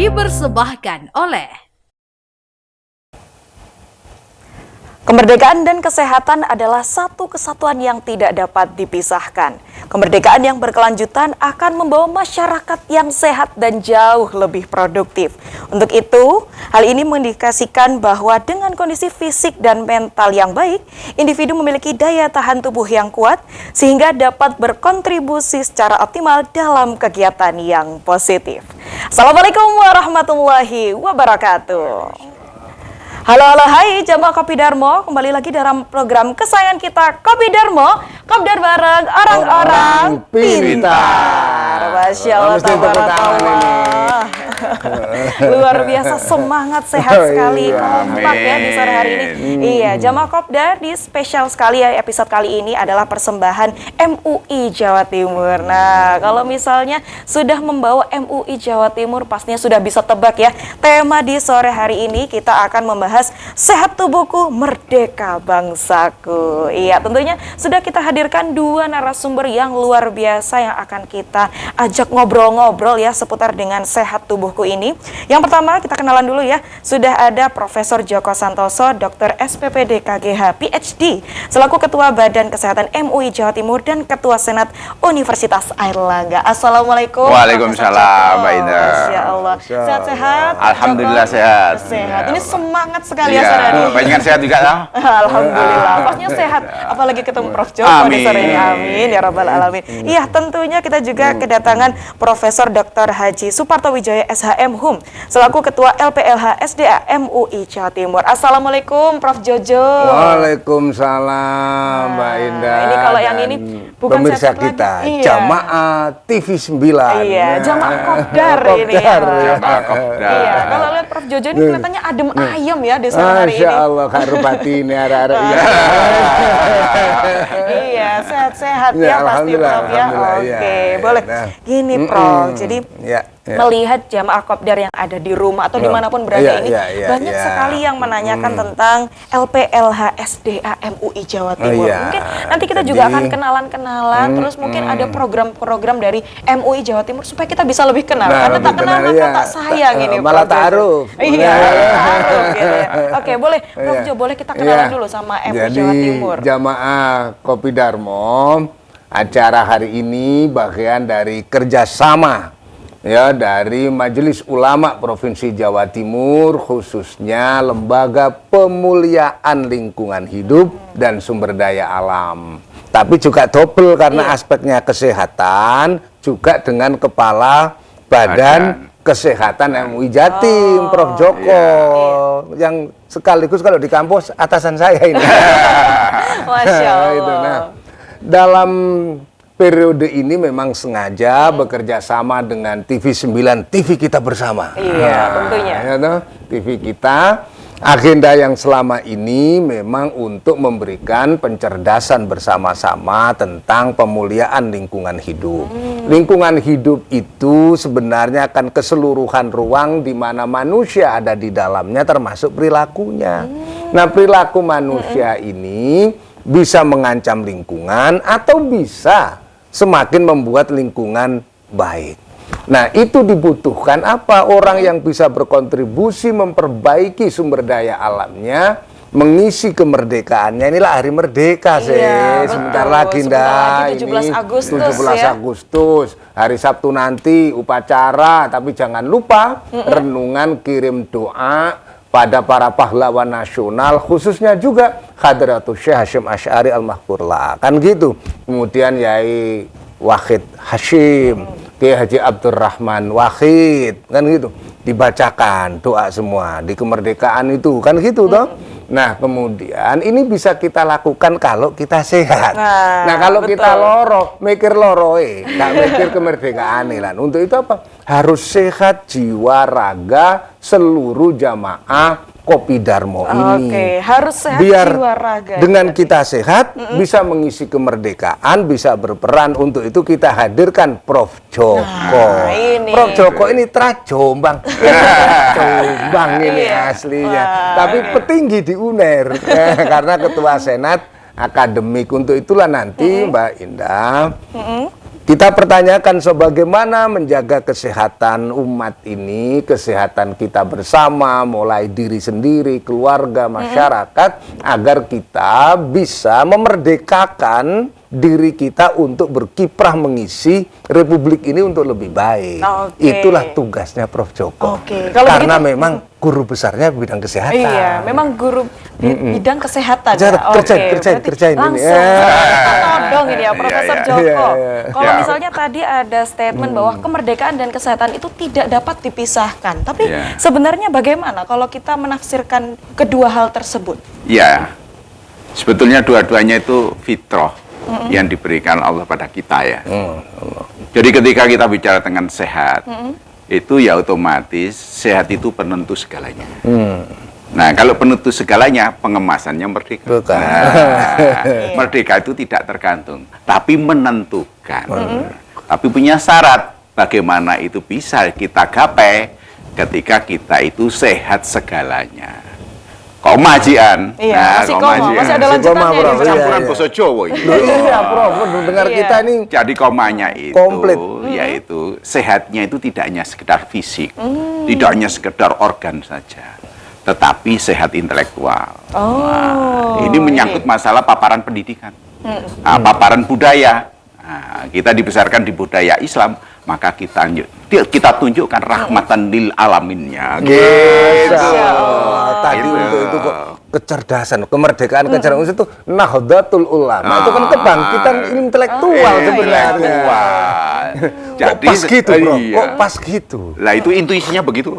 dipersembahkan oleh kemerdekaan dan kesehatan adalah satu kesatuan yang tidak dapat dipisahkan. Kemerdekaan yang berkelanjutan akan membawa masyarakat yang sehat dan jauh lebih produktif. Untuk itu, hal ini mengindikasikan bahwa dengan kondisi fisik dan mental yang baik, individu memiliki daya tahan tubuh yang kuat sehingga dapat berkontribusi secara optimal dalam kegiatan yang positif. Assalamualaikum warahmatullahi wabarakatuh. Halo, hai jamaah Kopi Darmo, kembali lagi dalam program kesayangan kita Kopi Darmo, Kopdar bareng orang-orang pintar. Masya Allah, tabarakallah. Luar biasa, semangat, sehat sekali, kompak ya di sore hari ini. Iya, jamaah Kopdar, di spesial sekali ya episode kali ini adalah persembahan MUI Jawa Timur. Nah, kalau misalnya sudah membawa MUI Jawa Timur, pastinya sudah bisa tebak ya, tema di sore hari ini kita akan membahas sehat tubuhku, merdeka bangsaku. Iya, tentunya sudah kita hadirkan dua narasumber yang luar biasa yang akan kita ajak ngobrol-ngobrol ya seputar dengan sehat tubuhku ini. Yang pertama kita kenalan dulu ya, sudah ada Profesor Djoko Santoso, Dr. SPPD KGH PhD, selaku Ketua Badan Kesehatan MUI Jawa Timur dan Ketua Senat Universitas Airlangga. Assalamualaikum. Waalaikumsalam, Mbak Indah. Masya Allah. Sehat-sehat? Alhamdulillah sehat. Sehat. Ini semangat sekali Iya, ya sore ini. Panjenengan sehat juga tau? Alhamdulillah, pastinya sehat. Apalagi ketemu Prof. Djoko di sore ini. Amin ya rabbal alamin. Iya, tentunya kita juga kedatangan Profesor Dr. Haji Suparto Wijaya SHM HUM selaku Ketua LPLH SDA MUI Jawa Timur. Assalamualaikum Prof. Jojo. Waalaikumsalam Mbak Indah. Ini kalau yang ini bukan pemirsa sehat kita, lagi. Iya. Jamaah TV 9. Iya, jamaah Kopdar ini ya. Jamaah Kopdar. Iya, kalau lihat Prof. Jojo ini kelihatannya adem ayem ya di sore hari ini. Masya Allah, karupati ini arah-arah. Iya, sehat-sehat Ya, ya pasti alhamdulillah, Prof ya. alhamdulillah, Oke, ya. boleh. Nah. Gini Prof, jadi Ya. melihat jamaah Kopdar yang ada di rumah atau dimanapun berada ini, banyak sekali yang menanyakan tentang LPLH SDA MUI Jawa Timur. Iya. Mungkin nanti kita juga akan kenalan-kenalan, terus mungkin ada program-program dari MUI Jawa Timur supaya kita bisa lebih kenal. Nah, Karena tak lebih kenal kenal, maka iya. tak sayang ini. Malah Prof Jojo. ta'aruf. Iya, ta'aruf gitu ya. Oke, boleh Prof Iya. Jo, boleh kita kenalan Iya. dulu sama MUI Jadi, Jawa Timur. jamaah Kopi Darmo, acara hari ini bagian dari kerjasama ya dari Majelis Ulama Provinsi Jawa Timur, khususnya Lembaga Pemuliaan Lingkungan Hidup dan Sumber Daya Alam. Tapi juga double karena aspeknya kesehatan, juga dengan Kepala Badan Kesehatan MUI Jatim, Prof. Djoko, yang sekaligus kalau di kampus atasan saya ini. Masya Allah. Itu, nah, dalam periode ini memang sengaja bekerja sama dengan TV 9, TV kita bersama. Iya, tentunya. Ya, toh, TV kita. Agenda yang selama ini memang untuk memberikan pencerdasan bersama-sama tentang pemuliaan lingkungan hidup. Lingkungan hidup itu sebenarnya akan keseluruhan ruang di mana manusia ada di dalamnya, termasuk perilakunya. Nah, perilaku manusia ini bisa mengancam lingkungan atau bisa semakin membuat lingkungan baik. Nah, itu dibutuhkan apa? Orang yang bisa berkontribusi memperbaiki sumber daya alamnya, mengisi kemerdekaannya. Inilah hari merdeka sih. Sebentar lagi, Sebentar lagi 17 Agustus 17 ya. Agustus. Hari Sabtu nanti upacara, tapi jangan lupa renungan kirim doa pada para pahlawan nasional, khususnya juga Hadratus Syekh Hasyim Asy'ari Al-Mahfurlah. Kan gitu. Kemudian Yai Wahid Hashim, Kiai Haji Abdurrahman Wahid, kan gitu. Dibacakan doa semua di kemerdekaan itu, kan gitu toh. Nah, kemudian ini bisa kita lakukan kalau kita sehat. Nah, kalau betul. kita loro, mikir loroe, nggak mikir kemerdekaan lah. Untuk itu apa? Harus sehat jiwa raga seluruh jamaah Kopi Darmo ini. Oke, harus sehat Biar jiwa raga. dengan kita sehat, bisa mengisi kemerdekaan, bisa berperan. Untuk itu kita hadirkan Prof. Djoko. ini. Prof. Djoko ini Jombang. Jombang ini aslinya. Tapi petinggi di UNER. Karena Ketua Senat Akademik. Untuk itulah nanti Mbak Indah, Kita pertanyakan sebagaimana menjaga kesehatan umat ini, kesehatan kita bersama, mulai diri sendiri, keluarga, masyarakat, agar kita bisa memerdekakan diri kita untuk berkiprah mengisi Republik ini untuk lebih baik. Itulah tugasnya Prof. Joko. Karena memang guru besarnya bidang kesehatan. Iya, memang guru bidang kesehatan. Kerjain ini. Todong ini ya, Profesor Joko. Kalau misalnya tadi ada statement bahwa kemerdekaan dan kesehatan itu tidak dapat dipisahkan. Tapi sebenarnya bagaimana kalau kita menafsirkan kedua hal tersebut? Ya, sebetulnya dua-duanya itu fitrah yang diberikan Allah pada kita ya. Jadi ketika kita bicara dengan sehat, itu ya otomatis sehat itu penentu segalanya. Nah, kalau penentu segalanya, pengemasannya merdeka. Merdeka itu tidak tergantung, tapi menentukan. Tapi punya syarat, bagaimana itu bisa kita gapai ketika kita itu sehat segalanya. Komajian. Iya, masih ada lanjutannya. Campuran bahasa Jawa ini. Iya, Prof. Dengar kita ini. Jadi komanya itu, komplit. yaitu sehatnya itu tidak hanya sekedar fisik, tidak hanya sekedar organ saja, tetapi sehat intelektual. Nah, ini menyangkut masalah paparan pendidikan, paparan budaya. Nah, kita dibesarkan di budaya Islam, maka kita tunjukkan rahmatan lil alaminnya. Gitu. Tadi untuk itu kok kecerdasan, kemerdekaan, kecerdasan itu Nahdlatul Ulama. Itu kan kebangkitan intelektual sebenarnya. Jadi pas gitu, Bro. Iya. Kok pas gitu? Lah itu intuisinya begitu.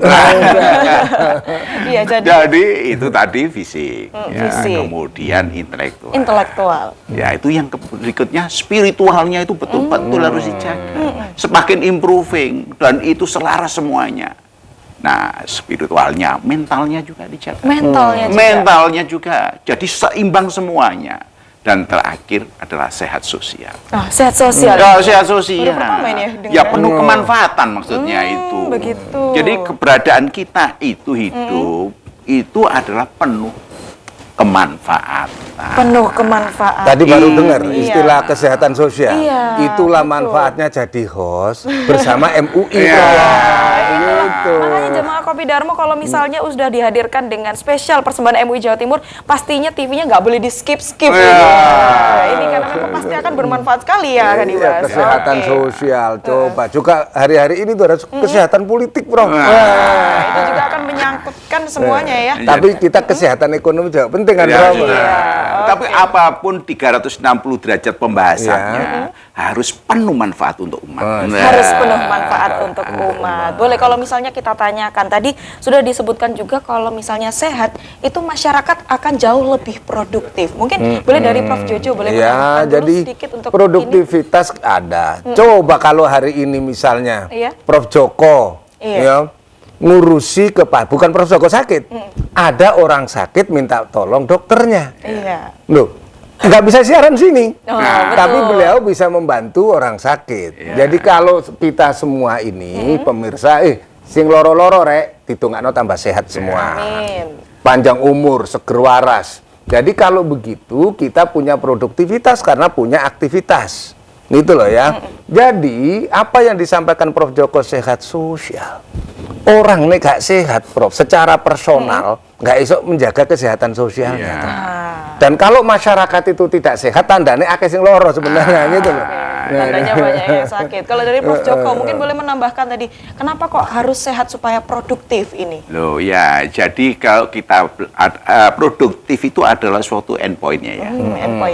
Iya, jadi itu tadi fisik, fisik. Kemudian intelektual. Intelektual. Ya, itu yang berikutnya spiritualnya itu betul-betul harus dijaga. Semakin improving dan itu selaras semuanya. Nah, spiritualnya, mentalnya juga dijaga. Mentalnya juga. Jadi seimbang semuanya. Dan terakhir adalah sehat sosial. Sehat sosial. Sehat sosial. Ya penuh kemanfaatan maksudnya itu. Begitu. Jadi keberadaan kita itu hidup itu adalah penuh kemanfaatan. Penuh kemanfaatan. Tadi baru dengar istilah kesehatan sosial. Iya, Itulah manfaatnya jadi host bersama MUI. Makanya jemaah Kopi Darmo kalau misalnya sudah dihadirkan dengan spesial persembahan MUI Jawa Timur, pastinya TV-nya nggak boleh di skip-skip. Ini karena memang pasti akan bermanfaat sekali ya, kan Ibas. Kesehatan sosial, coba juga hari-hari ini tuh ada kesehatan politik, Bro. Itu juga akan menyangkutkan semuanya ya. Tapi kita kesehatan ekonomi juga penting kan, Bro. Tapi apapun 360 derajat pembahasannya harus penuh manfaat untuk umat. Harus penuh manfaat untuk umat. Boleh kalau misalnya kita tanyakan, tadi sudah disebutkan juga kalau misalnya sehat, itu masyarakat akan jauh lebih produktif. Mungkin boleh dari Prof. Jojo, boleh menambahkan dulu jadi sedikit untuk produktivitas ini? Ada. Coba kalau hari ini misalnya Prof. Joko ngurusi bukan Prof. Joko sakit, ada orang sakit minta tolong dokternya. Loh, nggak bisa siaran sini, tapi beliau bisa membantu orang sakit. Jadi kalau kita semua ini pemirsa, sing loro-loro rek, ditungakno tambah sehat semua. Panjang umur, seger waras. Jadi kalau begitu kita punya produktivitas karena punya aktivitas. Itu loh ya. Jadi apa yang disampaikan Prof. Joko sehat sosial. Orang nih gak sehat, Prof, secara personal nggak esok menjaga kesehatan sosialnya. Dan kalau masyarakat itu tidak sehat, tandanya akeh sing loro sebenarnya gitu loh. Tandanya banyak yang sakit. Kalau dari Prof. Joko mungkin boleh menambahkan tadi, kenapa kok harus sehat supaya produktif ini? Loh ya, jadi kalau kita produktif itu adalah suatu endpoint-nya ya.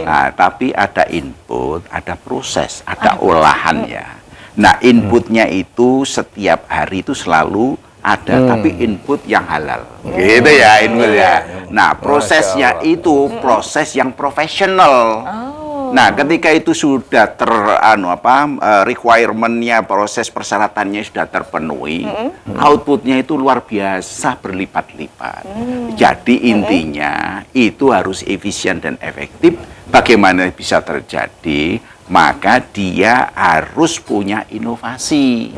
Nah, tapi ada input, ada proses, ada olahannya. Nah, inputnya itu setiap hari itu selalu ada, tapi input yang halal. Gitu ya, input ya. Nah, prosesnya itu proses yang profesional. Nah, ketika itu sudah requirement-nya, proses persyaratannya sudah terpenuhi, outputnya itu luar biasa berlipat-lipat. Jadi intinya itu harus efisien dan efektif. Bagaimana bisa terjadi? Maka dia harus punya inovasi.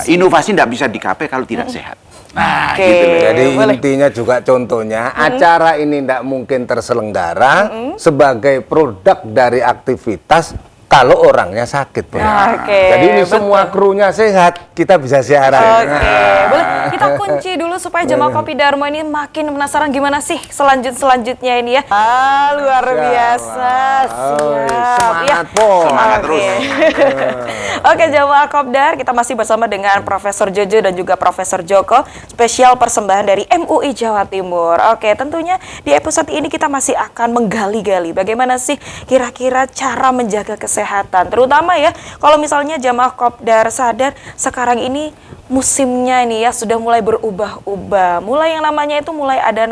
Inovasi tidak bisa dicapai kalau tidak sehat. Nah, gitu loh. Jadi intinya juga contohnya acara ini tidak mungkin terselenggara sebagai produk dari aktivitas kalau orangnya sakit. Bro. Oke, Jadi ini betul. semua krunya sehat, kita bisa siaran. Oke, boleh kita kunci dulu supaya jemaah Kopi Dharma ini makin penasaran gimana sih selanjutnya ini ya. Luar biasa. Siap. Semangat, Ya. Po. Semangat terus. Oke, jemaah Kopdar, kita masih bersama dengan Profesor Jojo dan juga Profesor Joko, spesial persembahan dari MUI Jawa Timur. Oke, tentunya di episode ini kita masih akan menggali-gali bagaimana sih kira-kira cara menjaga kesehatan, terutama ya kalau misalnya jemaah Kopdar sadar sekarang ini musimnya ini ya sudah mulai berubah-ubah, mulai yang namanya itu mulai ada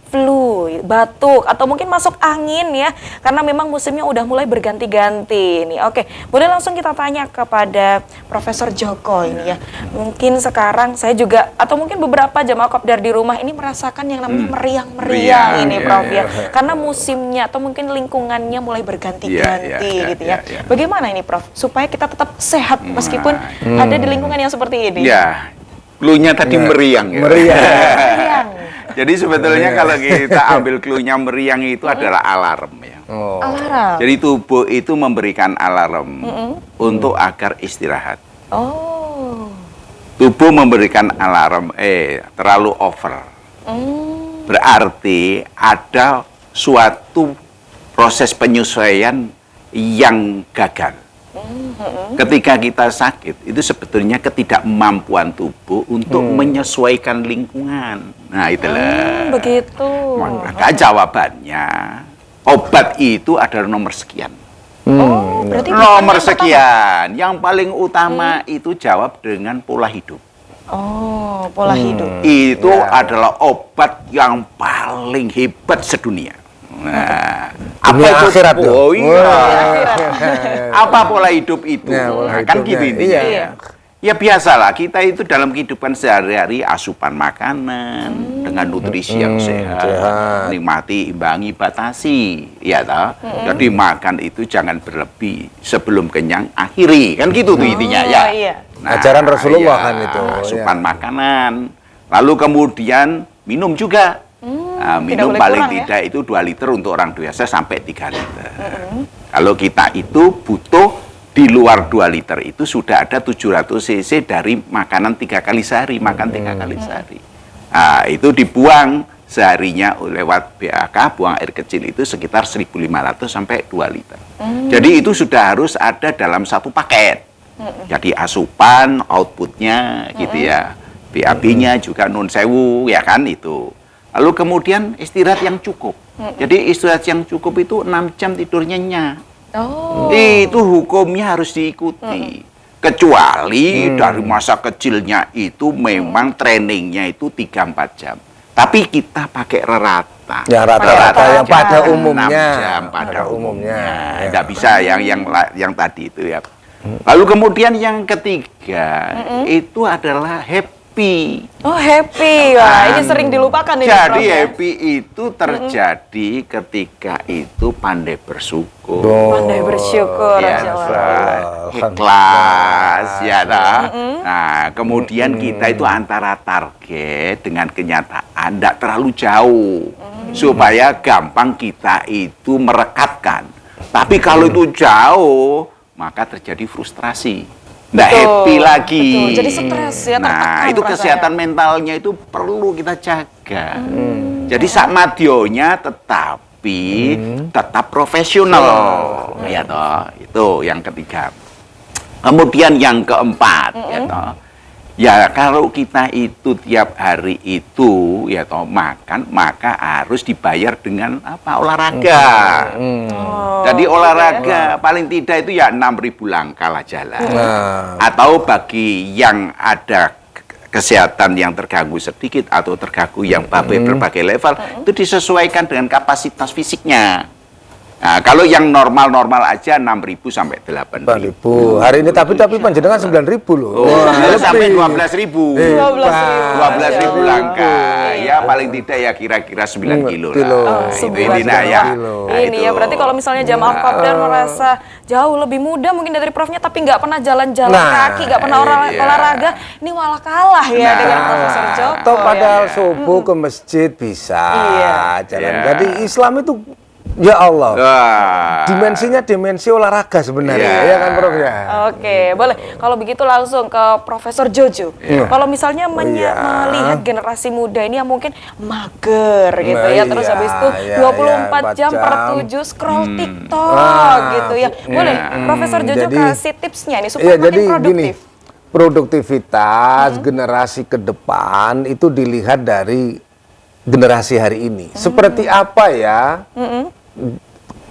flu, batuk, atau mungkin masuk angin ya, karena memang musimnya udah mulai berganti-ganti nih. Oke, boleh langsung kita tanya kepada Profesor Joko ini ya. Mungkin sekarang saya juga, atau mungkin beberapa jemaah Kopdar di rumah ini merasakan yang namanya meriang-meriang ini, Prof ya. Karena musimnya atau mungkin lingkungannya mulai berganti-ganti gitu ya. Bagaimana ini, Prof? Supaya kita tetap sehat meskipun ada di lingkungan yang seperti ini. Ya, clue-nya tadi meriang ya. Meriang. Jadi sebetulnya kalau kita ambil clue-nya meriang itu adalah alarm ya. Alarm. Jadi tubuh itu memberikan alarm untuk agar istirahat. Oh. Tubuh memberikan alarm, terlalu over. Berarti ada suatu proses penyesuaian yang gagal. Ketika kita sakit, itu sebetulnya ketidakmampuan tubuh untuk menyesuaikan lingkungan. Nah, itulah. Begitu. Maka jawabannya, obat itu adalah nomor sekian. Oh, berarti Nomor sekian. Yang paling utama itu jawab dengan pola hidup. Oh, pola hidup. Itu adalah obat yang paling hebat sedunia. Nah, apa Dunia itu? akhirat tuh. Oh iya. Akhirat. Apa pola hidup itu? Ya, pola Nah, kan hidupnya. gitu intinya. Iya. Ya biasalah, kita itu dalam kehidupan sehari-hari asupan makanan dengan nutrisi yang sehat, nikmati, imbangi, batasi, ya toh. Jadi makan itu jangan berlebih, sebelum kenyang akhiri, kan gitu tuh intinya ya. Iya. Ajaran Rasulullah kan itu, Asupan ya. makanan, lalu kemudian minum juga. Nah, minum boleh paling kurang, ya? tidak itu 2 liter untuk orang dewasa sampai 3 liter. Kalau kita itu butuh di luar 2 liter itu sudah ada 700 cc dari makanan 3 kali sehari, makan 3 kali sehari. Nah, itu dibuang seharinya lewat BAK, buang air kecil itu sekitar 1.500 sampai 2 liter. Jadi itu sudah harus ada dalam satu paket. Jadi asupan, outputnya gitu ya. BAB-nya juga non sewu, ya kan itu. Lalu kemudian istirahat yang cukup. Jadi istirahat yang cukup itu 6 jam tidur nyenyak. Oh. Itu hukumnya harus diikuti. Kecuali dari masa kecilnya itu memang trainingnya itu 3-4 jam. Tapi kita pakai rata. Ya rata-rata yang pada jam, umumnya. 6 jam pada umumnya. Ya. Nggak bisa yang tadi itu ya. Lalu kemudian yang ketiga itu adalah happy. Oh, happy. Wah, ini sering dilupakan ini, Jadi Prof, ya. happy itu terjadi ketika itu pandai bersyukur. Pandai bersyukur, Ya, Masya Allah. ikhlas, ya toh. Nah, kemudian kita itu antara target dengan kenyataan tidak terlalu jauh, supaya gampang kita itu merekatkan. Tapi kalau itu jauh, maka terjadi frustrasi. Nggak happy lagi. Betul, jadi stres ya, Nah, tertekan itu rasanya. kesehatan mentalnya itu perlu kita jaga. Jadi sak madionya tetapi tetap profesional, ya toh. Itu yang ketiga. Kemudian yang keempat, ya toh. Ya kalau kita itu tiap hari itu ya toh makan, maka harus dibayar dengan apa? Olahraga. Oh, Jadi olahraga paling tidak itu ya 6.000 langkah lah jalan. Nah. Atau bagi yang ada kesehatan yang terganggu sedikit atau terganggu yang berbagai level itu disesuaikan dengan kapasitas fisiknya. Nah, kalau yang normal-normal aja 6.000 sampai 8.000. 4.000. Hari ini tapi panjenengan 9.000 loh. Oh, Wah, sampai lebih. 12.000. 12.000 langkah. Ya paling tidak ya kira-kira 9 kilo Kilo. lah. Nah, itu intinya ya. Nah, ini ya, berarti kalau misalnya jamaah Kopdar merasa jauh lebih muda mungkin dari Profnya, tapi nggak pernah jalan-jalan Nah, kaki, nggak pernah iya. olahraga, ini malah kalah ya dengan Profesor Joko. Atau padahal Iya. subuh ke masjid bisa Iya. jalan. Iya. Jadi Islam itu Ya Allah. Wah. Dimensinya dimensi olahraga sebenarnya, Iya. ya kan Prof ya? Oke, boleh. Kalau begitu langsung ke Profesor Jojo. Kalau misalnya iya. melihat generasi muda ini yang mungkin mager gitu Nah, ya, terus iya, habis itu iya, 24 iya, jam 4 per jam. 7 scroll TikTok gitu ya. Boleh Profesor Jojo Jadi- kasih tipsnya nih supaya makin jadi produktif. Produktivitas generasi ke depan itu dilihat dari generasi hari ini. Seperti apa ya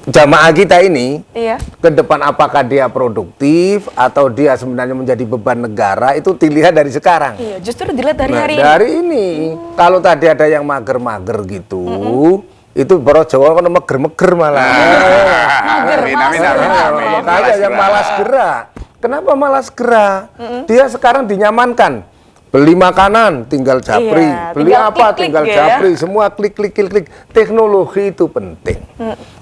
jamaah kita ini Iya. ke depan, apakah dia produktif atau dia sebenarnya menjadi beban negara, itu dilihat dari sekarang. Iya, justru dilihat dari Nah, hari ini. dari ini, kalau tadi ada yang mager-mager gitu, itu baru Jawa kan meger-meger malah. Amin, amin, amin, amin. Makanya yang malas gerak. Kenapa malas gerak? Dia sekarang dinyamankan. Beli makanan tinggal japri, Iya, beli tinggal apa klik-klik tinggal ya. japri, semua klik. Teknologi itu penting.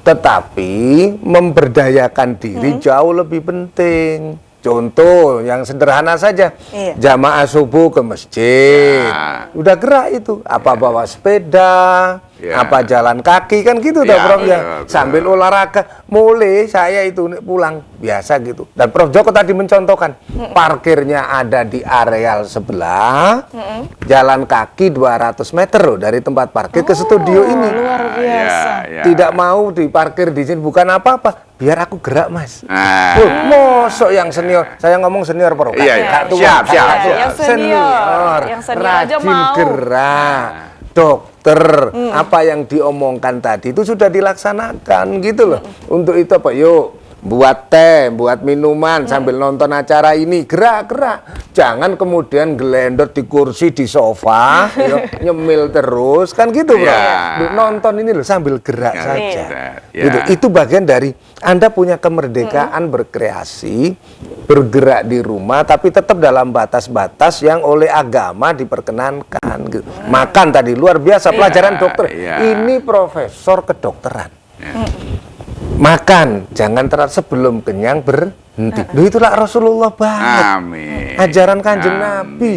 Tetapi memberdayakan diri jauh lebih penting. Contoh yang sederhana saja, Iya. jamaah subuh ke masjid, Ya. udah gerak itu. Apa bawa sepeda, Ya. apa jalan kaki kan gitu, Ya, dah Prof ya. betul. Sambil olahraga, mulai saya itu pulang biasa gitu. Dan Prof Joko tadi mencontohkan, parkirnya ada di areal sebelah, jalan kaki 200 meter loh dari tempat parkir ke studio ini. Luar biasa. Ya. Tidak mau diparkir di sini, bukan apa-apa, biar aku gerak Mas. Ah. Mosok yang senior, saya ngomong senior Prof. Iya, iya. Kak tua, Siap, Kak siap, tua. siap. Yang senior. Yang senior aja rajin mau. gerak. Dokter, apa yang diomongkan tadi itu sudah dilaksanakan gitu loh. Untuk itu apa? Yuk, buat teh, buat minuman sambil nonton acara ini, gerak-gerak. Jangan kemudian gelendot di kursi, di sofa, yuk, nyemil terus, kan gitu bro. Ya. Nonton ini loh sambil gerak Ya, saja. ya. Gitu. Itu bagian dari Anda punya kemerdekaan berkreasi, bergerak di rumah, tapi tetap dalam batas-batas yang oleh agama diperkenankan. Gitu. Makan tadi luar biasa pelajaran dokter. ya. Ini profesor kedokteran. Makan jangan terlalu sebelum kenyang berhenti. Loh, itulah Rasulullah banget. Amin. Ajaran Kanjeng Amin. Nabi.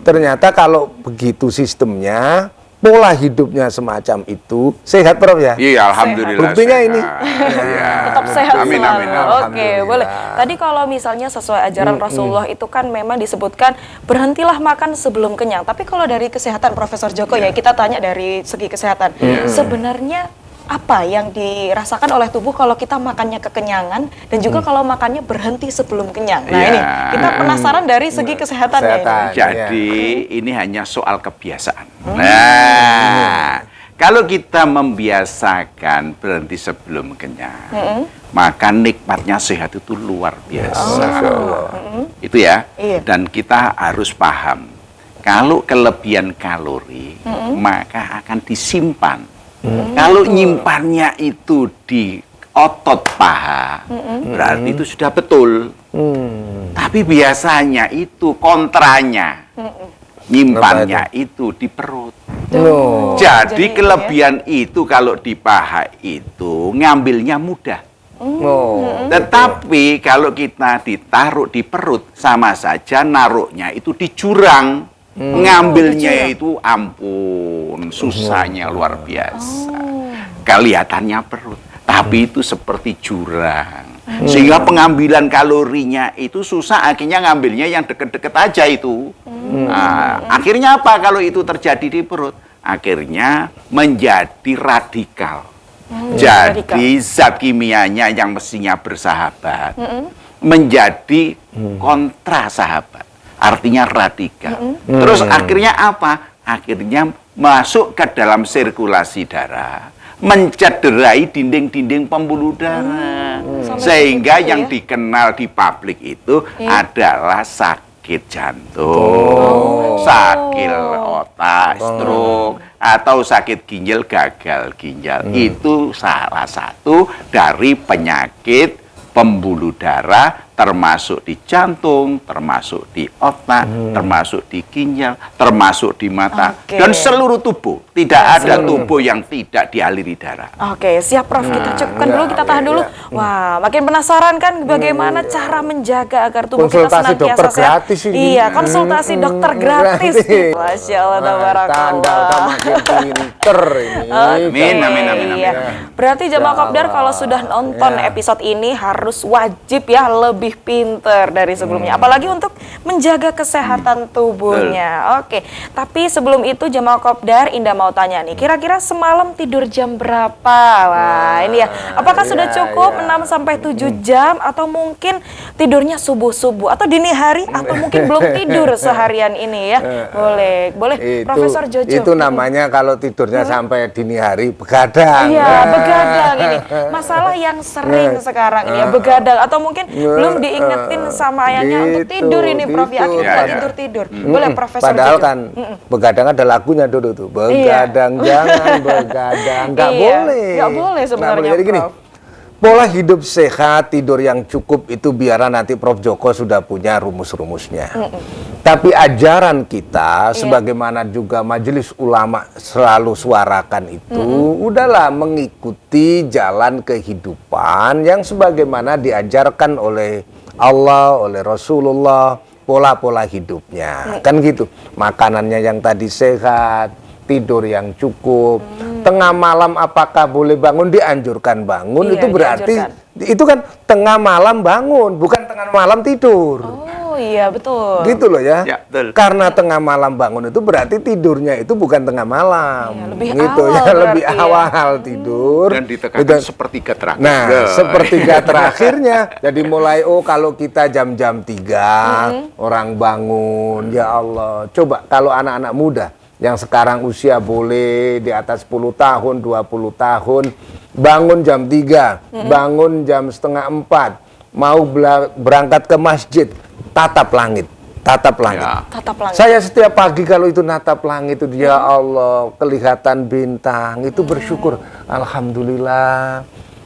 Ternyata kalau begitu sistemnya, pola hidupnya semacam itu, sehat Prof ya? Iya, alhamdulillah. Buktinya sehat. ini. Iya. Tetap sehat Amin, selalu. amin, Oke, alhamdulillah. boleh. Tadi kalau misalnya sesuai ajaran Rasulullah itu kan memang disebutkan berhentilah makan sebelum kenyang. Tapi kalau dari kesehatan Profesor Joko ya kita tanya dari segi kesehatan. Sebenarnya apa yang dirasakan oleh tubuh kalau kita makannya kekenyangan dan juga kalau makannya berhenti sebelum kenyang. Nah Iya. ini kita penasaran dari segi kesehatannya ini. Kesehatan. Jadi ini hanya soal kebiasaan. Nah, kalau kita membiasakan berhenti sebelum kenyang, maka nikmatnya sehat itu luar biasa. Itu ya. Iya. Dan kita harus paham, kalau kelebihan kalori, maka akan disimpan. Kalau nyimpannya itu di otot paha, berarti itu sudah betul. Tapi biasanya itu kontranya. Nyimpannya itu di perut. Loh. Jadi Jadi, kelebihan itu kalau di paha itu ngambilnya mudah. Oh. Tetapi kalau kita ditaruh di perut, sama saja naruhnya itu di jurang. Ngambilnya itu ampun, susahnya luar biasa. Kelihatannya perut, tapi itu seperti jurang. Sehingga pengambilan kalorinya itu susah, akhirnya ngambilnya yang deket-deket aja itu. Nah, akhirnya apa kalau itu terjadi di perut? Akhirnya menjadi radikal. Jadi zat kimianya yang mestinya bersahabat menjadi kontra sahabat. Artinya radikal. Terus akhirnya apa? Akhirnya masuk ke dalam sirkulasi darah, mencederai dinding-dinding pembuluh darah. Sehingga seperti itu yang ya? dikenal di publik itu adalah sakit jantung, sakit otak, stroke, atau sakit ginjal, gagal ginjal. Itu salah satu dari penyakit pembuluh darah termasuk di jantung, termasuk di otak, termasuk di ginjal, termasuk di mata, Oke. dan seluruh tubuh. Tidak ada tubuh yang tidak dialiri darah. Oke, siap Prof. Kita cukupkan dulu, kita tahan dulu. Wah, makin penasaran kan bagaimana cara menjaga agar tubuh kita Konsultasi senantiasa dokter sehat. gratis ini. Iya, konsultasi dokter gratis. Masya Allah, Tanda tabarakallah. makin pinter ini. Amin, amin, amin, amin. Iya. Berarti jamaah kopdar kalau sudah nonton Ya. episode ini harus wajib ya lebih pinter dari sebelumnya. Apalagi untuk menjaga kesehatan tubuhnya. Oke, tapi sebelum itu jamaah kopdar, Indah mau tanya nih, kira-kira semalam tidur jam berapa? Wah, ini ya. Apakah sudah cukup 6 sampai 7 jam atau mungkin tidurnya subuh-subuh atau dini hari atau mungkin belum tidur seharian ini ya? Boleh. Profesor Jojo. Itu namanya kalau tidurnya sampai dini hari begadang. Iya, begadang ini. Masalah yang sering sekarang ini ya, begadang atau mungkin belum diingetin sama ayahnya untuk tidur ini, Prof. Ya, gitu. akhirnya Ya, ya. tidur. Boleh, Profesor Padahal Jojo. kan begadang ada lagunya dulu tuh. Begadang jangan begadang. Nggak Iya, boleh. nggak boleh sebenarnya, Jadi gini, Prof. pola hidup sehat, tidur yang cukup itu biarlah nanti Prof. Joko sudah punya rumus-rumusnya. Tapi ajaran kita, sebagaimana juga Majelis Ulama selalu suarakan itu, udahlah mengikuti jalan kehidupan yang sebagaimana diajarkan oleh Allah, oleh Rasulullah, pola-pola hidupnya. Kan gitu. Makanannya yang tadi sehat, tidur yang cukup. Tengah malam apakah boleh bangun? Dianjurkan bangun. Iya, Itu berarti dianjurkan. itu kan tengah malam bangun, bukan tengah malam tidur. Oh iya, betul. Gitu loh ya. Ya, betul. Karena tengah malam bangun itu berarti tidurnya itu bukan tengah malam. Iya, lebih gitu awal ya, berarti lebih ya. awal tidur. Dan ditekankan Udah- sepertiga terakhir. Nah, Ya. sepertiga terakhirnya. Jadi mulai kalau kita jam-jam 3 orang bangun, ya Allah. Coba kalau anak-anak muda yang sekarang usia boleh di atas 10 tahun, 20 tahun, bangun jam 3, bangun jam setengah 4, mau berangkat ke masjid, tatap langit. Tatap langit. Ya. Tatap langit. Saya setiap pagi kalau itu natap langit itu, ya Allah, kelihatan bintang, itu bersyukur. Alhamdulillah,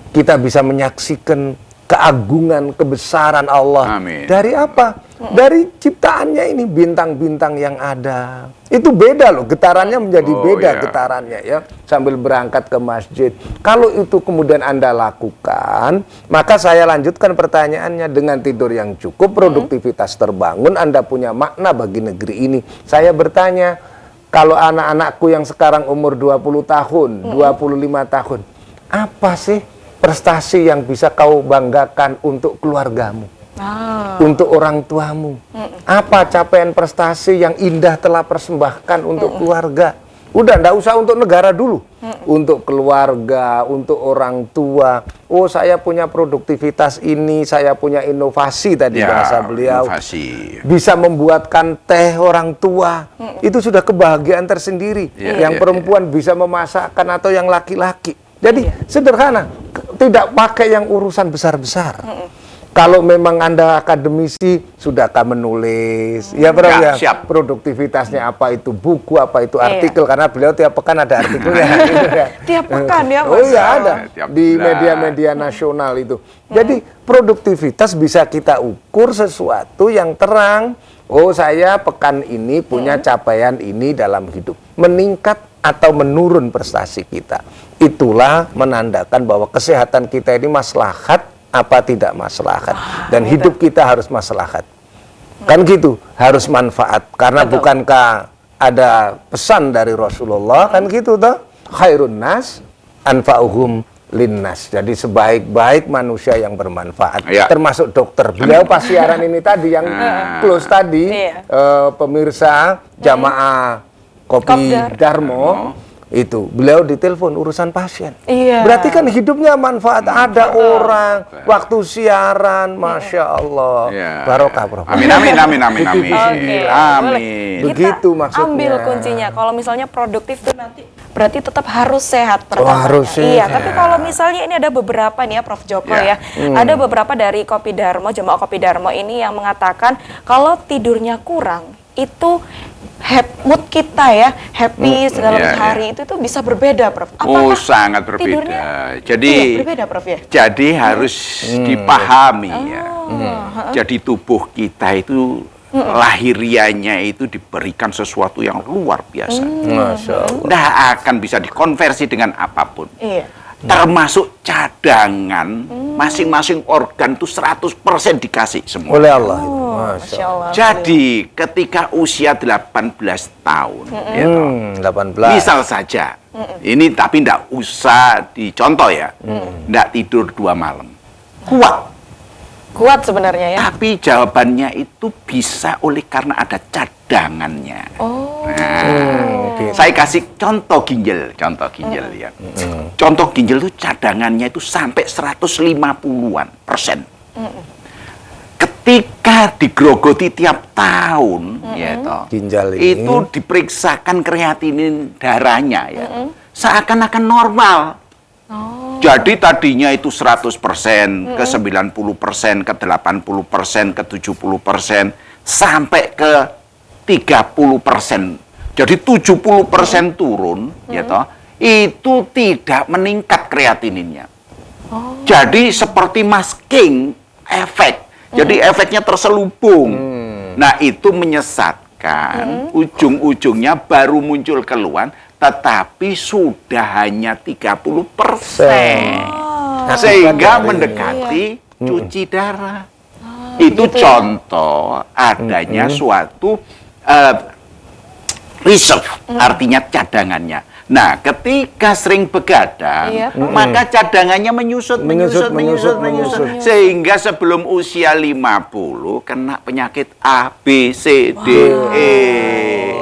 kita bisa menyaksikan keagungan, kebesaran Allah. Amin. Dari apa? Dari ciptaannya ini, bintang-bintang yang ada. Itu beda loh, getarannya menjadi Oh, beda ya. getarannya ya. Sambil berangkat ke masjid. Kalau itu kemudian Anda lakukan, maka saya lanjutkan pertanyaannya, dengan tidur yang cukup, produktivitas terbangun, Anda punya makna bagi negeri ini. Saya bertanya, kalau anak-anakku yang sekarang umur 20 tahun, 25 tahun, apa sih prestasi yang bisa kau banggakan untuk keluargamu? Untuk orang tuamu? Apa capaian prestasi yang indah telah persembahkan untuk keluarga? Udah, ndak usah untuk negara dulu. Untuk keluarga, untuk orang tua. Oh, saya punya produktivitas ini, saya punya inovasi tadi Ya, bahasa beliau. inovasi. Bisa membuatkan teh orang tua. Itu sudah kebahagiaan tersendiri. Ya, Yang ya, perempuan bisa memasakkan atau yang laki-laki. Jadi sederhana, tidak pakai yang urusan besar-besar. Kalau memang Anda akademisi, sudahkah menulis? Ya, Bro, Ya, ya. siap. Produktivitasnya apa itu buku, apa itu Iya. artikel, karena beliau tiap pekan ada artikelnya. Gitu ya. Tiap pekan ya, Oh Mas. iya, ada Tiap di bulan. media-media nasional itu. Jadi produktivitas bisa kita ukur sesuatu yang terang. Oh, saya pekan ini punya capaian ini dalam hidup. Meningkat atau menurun prestasi kita. Itulah menandakan bahwa kesehatan kita ini maslahat apa tidak maslahat. Dan hidup kita harus maslahat. Kan gitu, harus manfaat. Karena bukankah ada pesan dari Rasulullah, kan gitu toh? Khairun nas anfa'uhum linnas. Jadi sebaik-baik manusia yang bermanfaat, Ya. termasuk dokter. Beliau pas siaran ini tadi yang close tadi, Iya. pemirsa jamaah Kopi Kopdar. Darmo itu beliau ditelepon urusan pasien. Iya. Berarti kan hidupnya manfaat. Ada orang waktu siaran, masya Allah, Ya, barokah, ya. Bro. Amin, amin, amin, amin, amin. Oke, Amin. boleh. Begitu Kita maksudnya. ambil kuncinya. Kalau misalnya produktif tuh nanti berarti tetap harus sehat pertamanya. harus Iya, sehat. tapi kalau misalnya ini ada beberapa nih ya Prof Joko Ya. ya. Ada beberapa dari Kopi Darmo, jemaah Kopi Darmo ini yang mengatakan kalau tidurnya kurang itu mood kita ya, happy dalam Iya, hari itu tuh bisa berbeda, Prof. Oh, sangat berbeda. tidurnya Jadi berbeda, Prof ya? Jadi harus dipahami ya. Jadi tubuh kita itu lahirianya itu diberikan sesuatu yang luar biasa. Masya Allah. Nggak akan bisa dikonversi dengan apapun. Iya. Termasuk cadangan, masing-masing organ itu 100% dikasih semua. Oleh Allah. Masya Allah. Jadi ketika usia 18 tahun, ya toh, 18. misal saja, ini tapi ndak usah dicontoh ya, ndak tidur 2 malam, Kuat sebenarnya ya. tapi jawabannya itu bisa oleh karena ada cadangannya. Oh. Nah, gitu. saya kasih contoh ginjal ya. Contoh ginjal itu cadangannya itu sampai 150-an%. Ketika digrogoti tiap tahun, ya toh, Ginjal ini. itu diperiksakan kreatinin darahnya ya, seakan-akan normal. Jadi tadinya itu 100%, ke 90%, ke 80%, ke 70%, sampai ke 30%. Jadi 70% turun, ya toh, itu tidak meningkat kreatininnya. Jadi seperti masking efek. Jadi efeknya terselubung. Nah, itu menyesatkan. Ujung-ujungnya baru muncul keluhan, tetapi sudah hanya 30%. Sehingga mendekati cuci darah. Itu gitu ya. contoh adanya suatu reserve, artinya cadangannya. Nah, ketika sering begadang, Iya. maka cadangannya menyusut. Sehingga sebelum usia 50, kena penyakit A, B, C, D, E.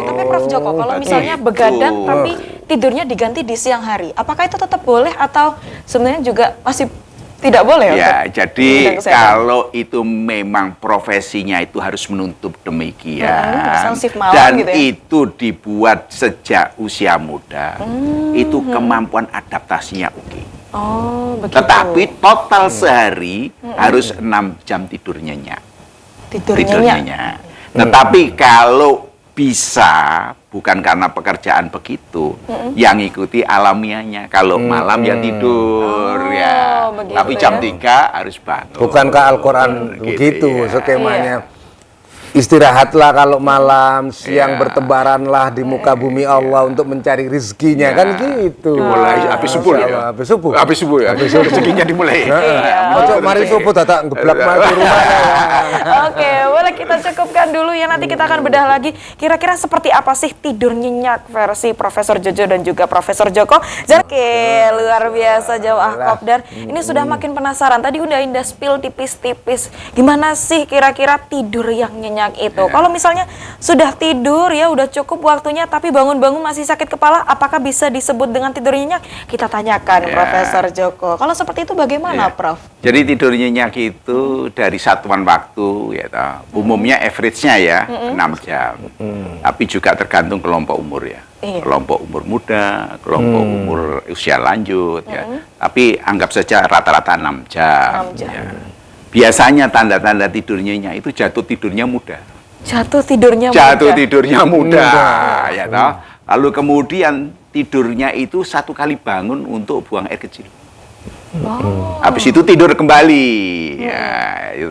Tapi Prof Joko, kalau misalnya Gitu. begadang tapi tidurnya diganti di siang hari, apakah itu tetap boleh atau sebenarnya juga masih tidak boleh? Ya, untuk jadi bidang kesehatan? kalau itu memang profesinya itu harus menuntut demikian, misal shift malam dan gitu ya? itu dibuat sejak usia muda, itu kemampuan adaptasinya oke. Oh, begitu. Tetapi total sehari harus 6 jam tidur nyenyak. tidurnya. Nyenyak. Tetapi kalau bisa, bukan karena pekerjaan begitu, yang ikuti alamiahnya. Kalau malam ya tidur ya, begitu tapi jam ya. 3 harus bangun. Bukankah Al-Quran begitu ya. skemanya? Istirahatlah kalau malam, siang Iya. bertebaranlah di muka bumi Allah untuk mencari rizkinya, Iya. kan gitu. Dimulai habis subuh Masya ya. Allah, habis subuh. Habis subuh ya. Rezekinya dimulai. Ojo mari subuh dadak ngeblak mati rumahnya. Oke, boleh kita cukupkan dulu ya, nanti kita akan bedah lagi. Kira-kira seperti apa sih tidur nyenyak versi Profesor Jojo dan juga Profesor Joko. Oke, luar biasa jauh Kopdar. Ini sudah makin penasaran. Tadi udah Indah spill tipis-tipis. Gimana sih kira-kira tidur yang nyenyak itu? Kalau misalnya sudah tidur ya udah cukup waktunya tapi bangun-bangun masih sakit kepala, apakah bisa disebut dengan tidur nyenyak? Kita tanyakan Ya. Profesor Joko. Kalau seperti itu bagaimana, Ya. Prof? Jadi tidur nyenyak itu dari satuan waktu, ya toh. Umumnya average-nya ya 6 jam. Tapi juga tergantung kelompok umur ya. Iya. Kelompok umur muda, kelompok umur usia lanjut ya. Tapi anggap saja rata-rata 6 jam. 6 jam. Ya. Biasanya tanda-tanda tidur nyenyak itu jatuh tidurnya muda. Jatuh tidurnya Jatuh mudah. tidurnya muda, ya toh. Lalu kemudian tidurnya itu 1 kali bangun untuk buang air kecil. Habis itu tidur kembali, ya itu.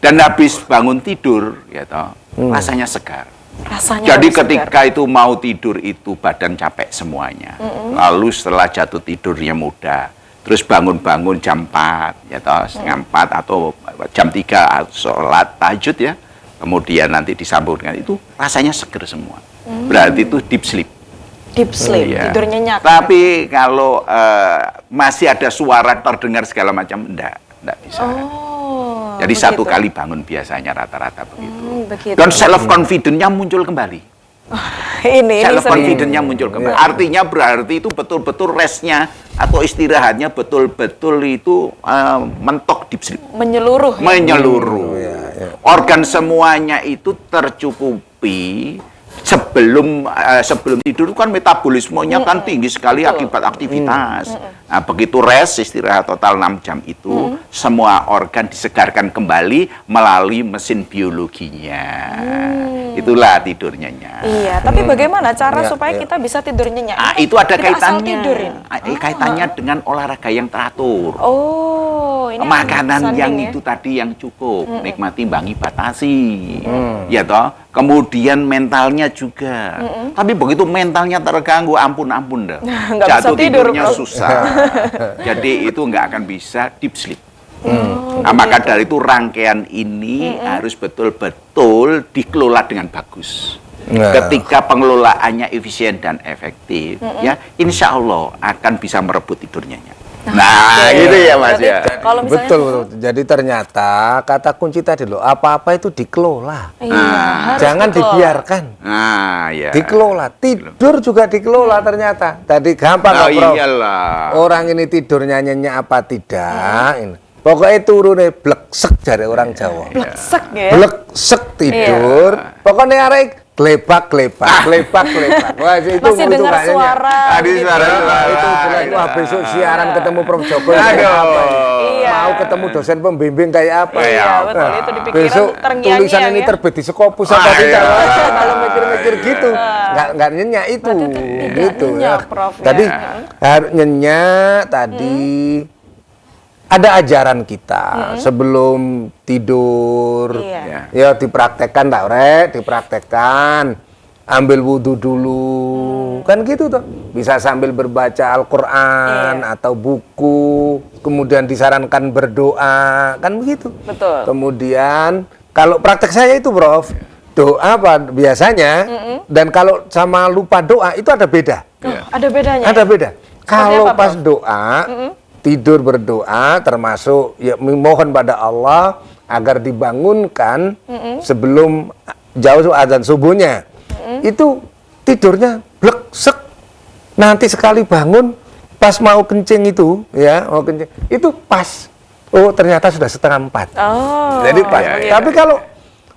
Dan habis bangun tidur, ya toh, rasanya segar. Rasanya Jadi lebih segar. ketika itu mau tidur itu badan capek semuanya. Lalu setelah jatuh tidurnya muda, terus bangun-bangun jam 4, ya toh, setengah 4 atau jam 3 sholat tahajud ya. Kemudian nanti disambung dengan itu rasanya seger semua. Berarti itu deep sleep. Deep sleep, Iya. tidur nyenyak. Tapi kalau masih ada suara terdengar segala macam, enggak bisa. Oh, Jadi begitu. 1 kali bangun biasanya rata-rata begitu. Begitu. Dan self confidence-nya muncul kembali. ini Self sering. confidence-nya muncul kembali. Artinya berarti itu betul-betul restnya atau istirahatnya betul-betul itu mentok deep sleep. menyeluruh. Ya? Menyeluruh. Organ semuanya itu tercukupi. Sebelum tidur kan metabolismenya kan tinggi sekali akibat aktivitas. Nah, begitu rest istirahat total 6 jam itu semua organ disegarkan kembali melalui mesin biologinya. Itulah tidur nyenyak. Iya, tapi bagaimana cara Iya, supaya iya. kita bisa tidur nyenyak? Ah, Ini itu ada kita asal kaitannya. tidurin. Kaitannya dengan olahraga yang teratur. Oh, Oh, ini makanan sanding yang ya? itu tadi yang cukup, nikmati bangi batasi, ya toh. Kemudian mentalnya juga. Tapi begitu mentalnya terganggu, ampun dah. Nggak bisa Jatuh tidur, tidurnya Prof. susah. Jadi itu nggak akan bisa deep sleep. Nah, maka dari itu rangkaian ini harus betul-betul dikelola dengan bagus. Nah. Ketika pengelolaannya efisien dan efektif, ya insya Allah akan bisa merebut tidurnya. Nah, Oke. gitu ya Mas Berarti ya. Kalau misalnya Betul, betul. Jadi ternyata kata kunci tadi loh, apa-apa itu dikelola. Iya, harus Jangan dikelola. dibiarkan. Nah, ya. Dikelola. Tidur juga dikelola ternyata. Tadi gampang Oh kok, Prof. iyalah. Orang ini tidurnya nyenyak apa tidak. Ini. Pokoknya turunnya bleksek dari orang Jawa. Bleksek ya. Bleksek tidur. Pokoknya arek glepak. Wah, itu Masih itu dengar kayaknya. suara. Tadi gitu. suara. Itu jelas. Wah, besok siaran ketemu Prof Joko. Aduh. Apa ini? Iya. Mau ketemu dosen pembimbing kayak apa? Iya, Kayak betul. apa? Itu di pikiran Besok terngiang-ngiang tulisan ini ya. terbit di Sekopus apa Ah, tidak? iya. Wah, kalau mikir-mikir gitu, nggak nyenyak itu. Berarti itu tidak Gitu nyenyak, Prof, ya. Tadi harus nyenyak tadi. Ada ajaran kita sebelum tidur, Iya. ya dipraktekkan tak rek, dipraktekkan, ambil wudhu dulu, kan gitu tuh, bisa sambil berbaca Al-Quran Iya. atau buku, kemudian disarankan berdoa, kan begitu. Betul. Kemudian kalau praktek saya itu, Prof, doa apa biasanya, dan kalau sama lupa doa itu ada beda. Oh, ada bedanya. Ada beda. Kalau apa, pas Prof? doa, tidur berdoa, termasuk ya mohon pada Allah agar dibangunkan sebelum jauh azan subuhnya. Itu tidurnya bleksek. Nanti sekali bangun, pas mau kencing itu, ya mau kencing, itu pas. Oh ternyata sudah 3:30. Oh. Jadi pas. iya. Tapi kalau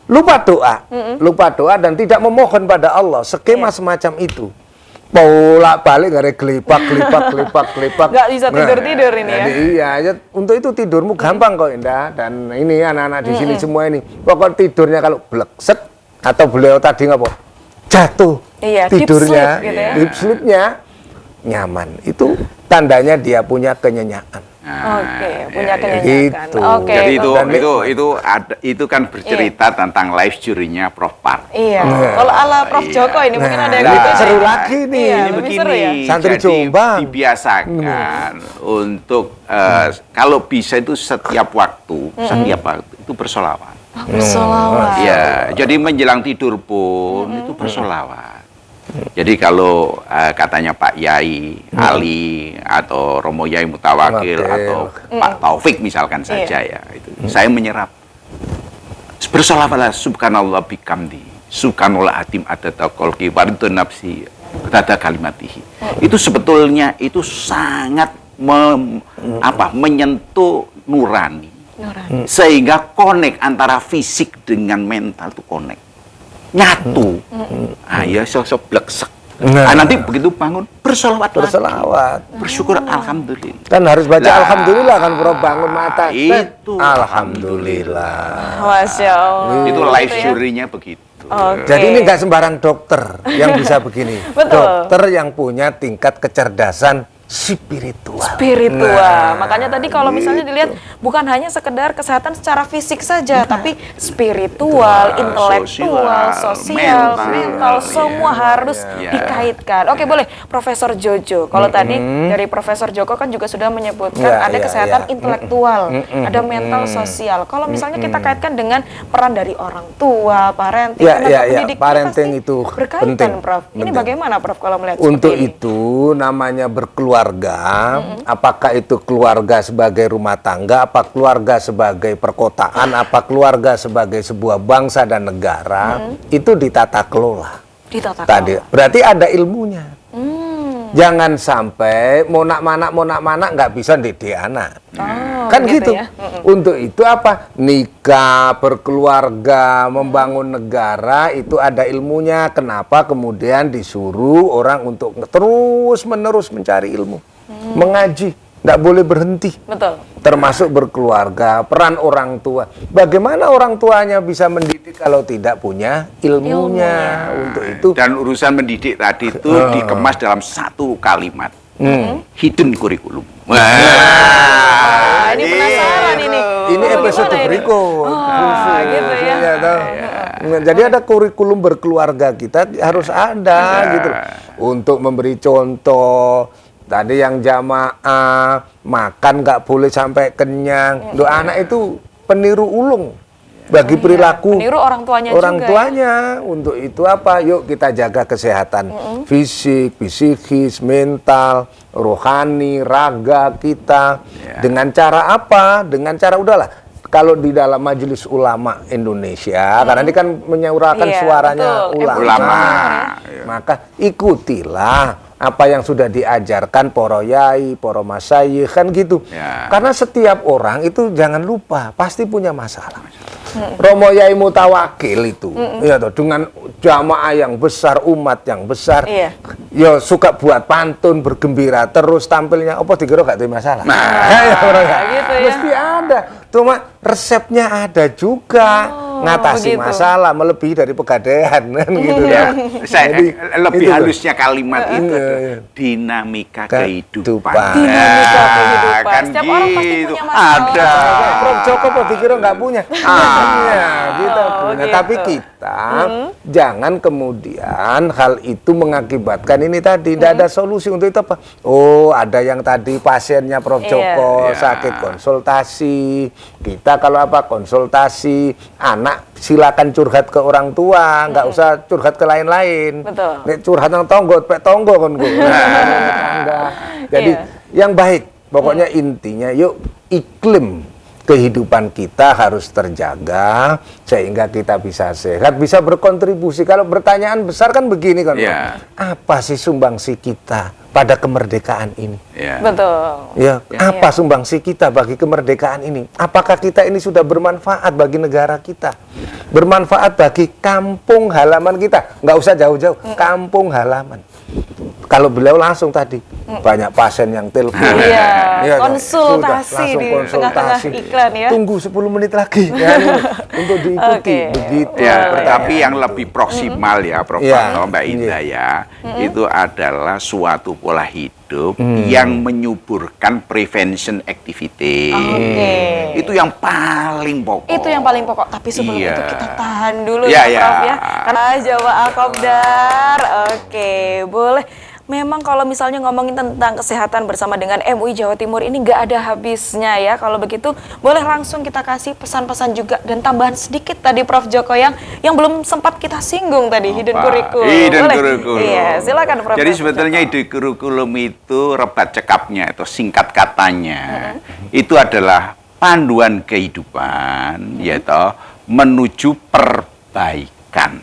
lupa doa dan tidak memohon pada Allah, skema semacam itu, bolak-balik gak ada gelipak. Nggak bisa tidur-tidur ini ya. Jadi iya, untuk itu tidurmu gampang kok Indah, dan ini anak-anak di sini semua ini. Pokok tidurnya kalau bleksek atau beliau tadi ngapa? Jatuh. Iya, deep tidurnya, sleep gitu ya. deep sleep-nya nyaman. Itu tandanya dia punya kenyenyakan. Oke, punya iya, kenyenyakan. Gitu. Oke. Jadi Dan itu kan bercerita tentang life journey-nya Prof Par. Iya. Kalau ala Prof Joko ini mungkin ada yang Nah, gitu. seru nih. lagi nih. Iya, Ini lebih begini, seru ya. Santri jadi Jombang. dibiasakan untuk kalau bisa itu setiap waktu itu bersolawat. Oh, bersolawat. Ya, jadi menjelang tidur pun itu bersolawat. Jadi kalau katanya Pak Yai Ali atau Romo Yai Mutawakil Wakil. atau Pak Taufik misalkan saja ya, itu saya menyerap bersolawatlah subhanallah bihamdi subhanallah atim adada kholqi waridha nafsi adada kalimatihi. Itu sebetulnya itu sangat menyentuh nurani. Sehingga connect antara fisik dengan mental itu connect. Nyatu. Ya sosok bleksek. Nah. Nanti begitu bangun bersolawat lagi. Berselawat. Bersyukur alhamdulillah. Kan harus baca Lah, alhamdulillah kan Bro, bangun mata. itu. Alhamdulillah. Masya Allah. Itu Gitu life ya. journey-nya begitu. Oke. Jadi ini nggak sembarang dokter yang bisa begini. Betul. Dokter yang punya tingkat kecerdasan spiritual. Spiritual. Makanya tadi kalau misalnya dilihat bukan hanya sekedar kesehatan secara fisik saja, tapi spiritual, intelektual, sosial, mental, semua harus Iya. dikaitkan. Oke, boleh Profesor Jojo. Kalau tadi dari Profesor Joko kan juga sudah menyebutkan Iya, ada iya, kesehatan iya. intelektual, ada mental, sosial. Kalau misalnya kita kaitkan dengan peran dari orang tua, parenting, Ya, tenaga ya, ya. pendidik, ini Parenting pasti itu berkaitan, penting. Prof. Ini Penting. bagaimana, Prof, kalau melihat Untuk seperti ini? itu namanya berkeluarga, apakah itu keluarga sebagai rumah tangga, apa keluarga sebagai perkotaan, apa keluarga sebagai sebuah bangsa dan negara, itu ditata kelola. Ditata Tadi kelola. berarti ada ilmunya. Jangan sampai monak-manak nggak bisa didik anak. Kan gitu. ya. Untuk itu apa? Nikah, berkeluarga, membangun negara itu ada ilmunya. Kenapa kemudian disuruh orang untuk terus-menerus mencari ilmu, mengaji, nggak boleh berhenti. Betul. Termasuk berkeluarga, peran orang tua. Bagaimana orang tuanya bisa mendidik kalau tidak punya ilmunya? Untuk itu Dan urusan mendidik tadi itu dikemas dalam satu kalimat. Hidden kurikulum. Ini penasaran Ini episode Gimana ini? berikut. Oh, gitu ya. Iya, tahu. Jadi ada kurikulum berkeluarga kita harus ada gitu loh. Untuk memberi contoh. Tadi yang jamaah makan nggak boleh sampai kenyang. Loh, anak itu peniru ulung bagi perilaku Meniru orang tuanya orang juga. tuanya. Untuk itu apa? Yuk kita jaga kesehatan fisik, psikis, mental, rohani, raga kita. Dengan cara apa? Dengan cara udahlah. Kalau di dalam Majelis Ulama Indonesia, karena ini kan menyuarakan Iya, suaranya betul. ulama, Iya. maka ikutilah apa yang sudah diajarkan para yai, para masyayikh kan gitu. Ya. Karena setiap orang itu jangan lupa pasti punya masalah. Romo Yai Mutawakil itu, ya toh, dengan jamaah yang besar, umat yang besar, Iya. ya suka buat pantun, bergembira terus tampilnya. Apa dikira gak ada masalah? Ya, orang ya. gitu ya. Mesti ada. Cuma resepnya ada juga. Ngatasi begitu. masalah melebihi dari pegadaian kan gitu ya. Saya lebih itu loh. halusnya kalimat itu Iya, adalah iya. dinamika Kehidupan. kehidupan. Dinamika kehidupan. Kan Setiap orang pasti gitu. punya masalah. Ada. Prof Joko kok dikira nggak punya? Punya, kita Oh, punya. gitu. Tapi kita jangan kemudian hal itu mengakibatkan ini tadi tidak ada solusi untuk itu apa? Oh, ada yang tadi pasiennya Prof Iya. Joko Iya. sakit konsultasi. Kita kalau apa konsultasi anak silakan curhat ke orang tua, nggak usah curhat ke lain-lain. Betul. Nek curhat nang tonggo, pek tonggo kan gue. Jadi Iya. yang baik, pokoknya intinya yuk iklim kehidupan kita harus terjaga sehingga kita bisa sehat, bisa berkontribusi. Kalau pertanyaan besar kan begini kan, Iya. apa sih sumbangsi kita pada kemerdekaan ini? Ya. Betul. Ya, apa sumbangsi kita bagi kemerdekaan ini? Apakah kita ini sudah bermanfaat bagi negara kita? Bermanfaat bagi kampung halaman kita? Nggak usah jauh-jauh, kampung halaman. Kalau beliau langsung tadi, banyak pasien yang telepon. Iya, toh. konsultasi Sudah, langsung di tengah-tengah iklan ya. Tunggu 10 menit lagi ya, untuk diikuti. Oke. Begitu. Ya, pertanyaan. tapi yang lebih proksimal ya, Prof. Iya. Pano, Mbak Indah ya, itu adalah suatu pola hidup yang menyuburkan prevention activity. Oke. Itu yang paling pokok. Itu yang paling pokok. Tapi sebelum Iya. itu kita tahan dulu Iya, ya, iya. Prof ya. Karena Jawa Al-Kopdar. Oke, boleh. Memang kalau misalnya ngomongin tentang kesehatan bersama dengan MUI Jawa Timur ini nggak ada habisnya ya. Kalau begitu boleh langsung kita kasih pesan-pesan juga dan tambahan sedikit tadi Prof Joko yang belum sempat kita singgung tadi, hidden curriculum. Hidden Boleh? curriculum. Iya, silakan Prof. Jadi Joko. sebetulnya ide kurikulum itu rebat cekapnya atau singkat katanya itu adalah panduan kehidupan yaitu menuju perbaikan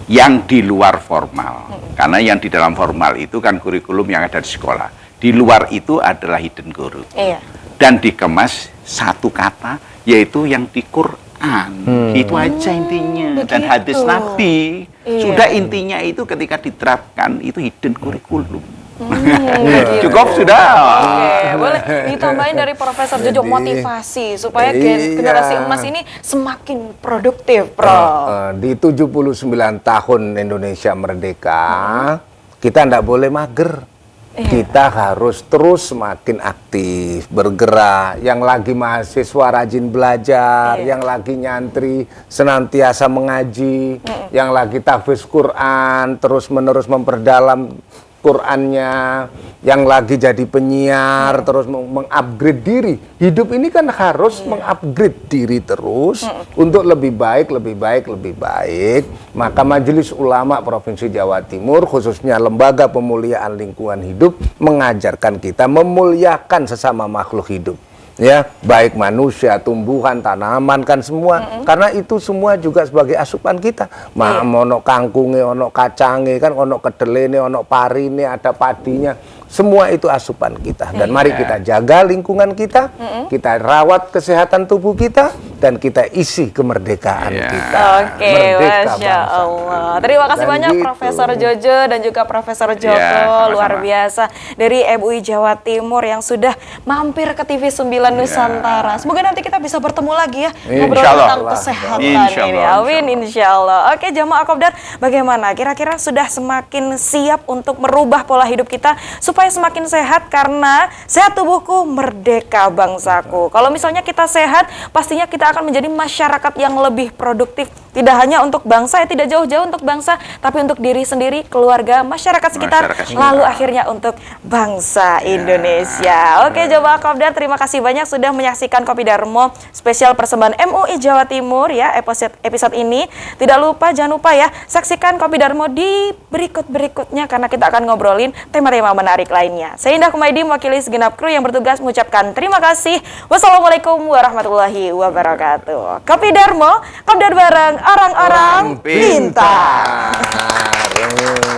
yang di luar formal. Karena yang di dalam formal itu kan kurikulum yang ada di sekolah. Di luar itu adalah hidden guru. Iya. Dan dikemas satu kata yaitu yang di Quran. Itu aja intinya. Dan hadis Begitu. Nabi. Iya. Sudah intinya itu ketika diterapkan itu hidden kurikulum. Begitu. Cukup sudah. Oke, boleh ditambahin dari Profesor Jojo motivasi supaya Iya. generasi emas ini semakin produktif, Prof. Di 79 tahun Indonesia merdeka, kita tidak boleh mager. Iya. Kita harus terus semakin aktif, bergerak. Yang lagi mahasiswa rajin belajar, Iya. yang lagi nyantri senantiasa mengaji, yang lagi tahfiz Quran, terus-menerus memperdalam Qurannya, yang lagi jadi penyiar, terus mengupgrade diri. Hidup ini kan harus mengupgrade diri terus untuk lebih baik, lebih baik, lebih baik. Maka Majelis Ulama Provinsi Jawa Timur, khususnya Lembaga Pemuliaan Lingkungan Hidup, mengajarkan kita memuliakan sesama makhluk hidup. Ya, baik manusia, tumbuhan, tanaman kan semua. Karena itu semua juga sebagai asupan kita. Ono kangkunge, ono kacange, kan ono kedelene, ono parine, ada padinya. Semua itu asupan kita. Dan mari kita jaga lingkungan kita, kita rawat kesehatan tubuh kita, dan kita isi kemerdekaan Iya. kita. Oke, Merdeka Masya bangsa. Allah. Terima kasih Dan banyak gitu. Profesor Jojo dan juga Profesor Joko, sama-sama. luar biasa dari MUI Jawa Timur yang sudah mampir ke TV 9 Nusantara. Semoga nanti kita bisa bertemu lagi ya, ngobrol Insya Allah. tentang kesehatan Insya ini. Allah, Amin, insya Allah. Oke, jamaah Kopdar, bagaimana? Kira-kira sudah semakin siap untuk merubah pola hidup kita supaya semakin sehat, karena sehat tubuhku, merdeka bangsaku. Kalau misalnya kita sehat, pastinya kita akan menjadi masyarakat yang lebih produktif. Tidak hanya untuk bangsa, ya tidak jauh-jauh untuk bangsa, tapi untuk diri sendiri, keluarga, masyarakat sekitar, Masyarakat sekitar. lalu akhirnya untuk bangsa Indonesia. Oke, jamaah Kopdar, terima kasih banyak sudah menyaksikan Kopi Darmo spesial persembahan MUI Jawa Timur ya, episode ini. Tidak lupa, jangan lupa ya, saksikan Kopi Darmo di berikutnya karena kita akan ngobrolin tema-tema menarik lainnya. Saya Indah Kumaidi, mewakili segenap kru yang bertugas mengucapkan terima kasih. Wassalamualaikum warahmatullahi wabarakatuh. Kopi Darmo, Kopdar bareng orang-orang pintar. Pintar.